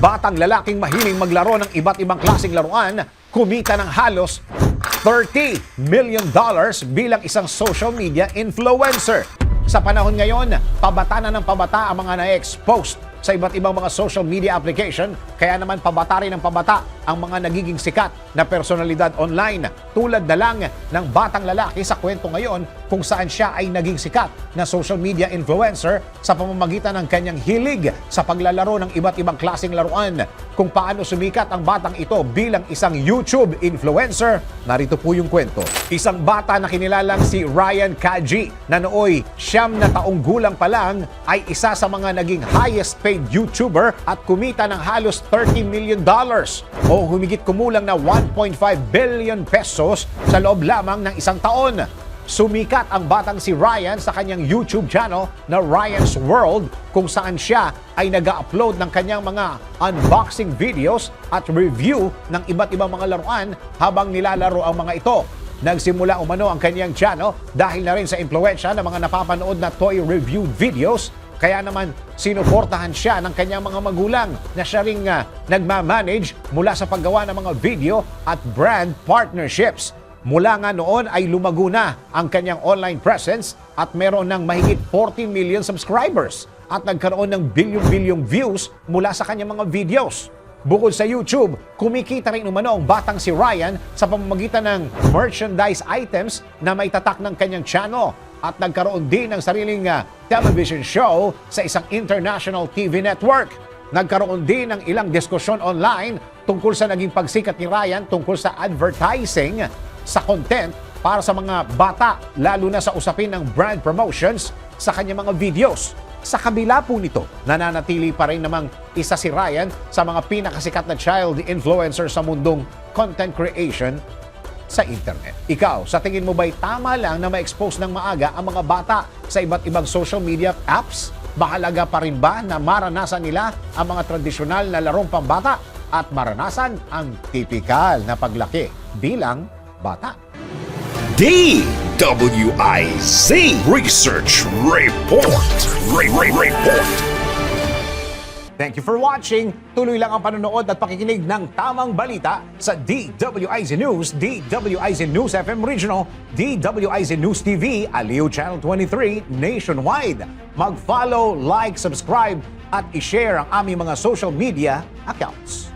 batang lalaking mahiling maglaro ng iba't ibang klaseng laruan, kumita ng halos $30 million bilang isang social media influencer. Sa panahon ngayon, pabata na ng pabata ang mga na-expose sa iba't ibang mga social media application, kaya naman pabata rin ng pabata ang mga nagiging sikat na personalidad online. Tulad na lang ng batang lalaki sa kwento ngayon kung saan siya ay naging sikat na social media influencer sa pamamagitan ng kanyang hilig sa paglalaro ng iba't ibang klaseng laruan. Kung paano sumikat ang batang ito bilang isang YouTube influencer, narito po yung kwento. Isang bata na kinilalang si Ryan Kaji na nooy 9 na taong gulang pa lang ay isa sa mga naging highest paid YouTuber at kumita ng halos $30 million o humigit kumulang na 1.5 billion pesos sa loob lamang ng isang taon. Sumikat ang batang si Ryan sa kanyang YouTube channel na Ryan's World kung saan siya ay nag-upload ng kanyang mga unboxing videos at review ng iba't ibang mga laruan habang nilalaro ang mga ito. Nagsimula umano ang kanyang channel dahil na rin sa impluwensya ng mga napapanood na toy review videos. Kaya naman sinuportahan siya ng kanyang mga magulang na siya ring nagmamanage mula sa paggawa ng mga video at brand partnerships. Mula nga noon ay lumago na ang kanyang online presence at meron ng mahigit 40 million subscribers at nagkaroon ng bilyon-bilyong views mula sa kanyang mga videos. Bukod sa YouTube, kumikita rin umano ang batang si Ryan sa pamamagitan ng merchandise items na may tatak ng kanyang channel at nagkaroon din ng sariling television show sa isang international TV network. Nagkaroon din ng ilang diskusyon online tungkol sa naging pagsikat ni Ryan tungkol sa advertising sa content para sa mga bata, lalo na sa usapin ng brand promotions sa kanyang mga videos. Sa kabila po nito, nananatili pa rin namang isa si Ryan sa mga pinakasikat na child influencer sa mundong content creation sa internet. Ikaw, sa tingin mo ba'y tama lang na ma-expose ng maaga ang mga bata sa iba't ibang social media apps? Mahalaga pa rin ba na maranasan nila ang mga tradisyonal na larong pambata at maranasan ang tipikal na paglaki bilang bata? DWIZ Research Report. Report. Thank you for watching. Tuloy lang ang panonood at pakikinig ng tamang balita sa DWIZ News, DWIZ News FM Regional, DWIZ News TV, Aliw Channel 23, nationwide. Mag-follow, like, subscribe at i-share ang aming mga social media accounts.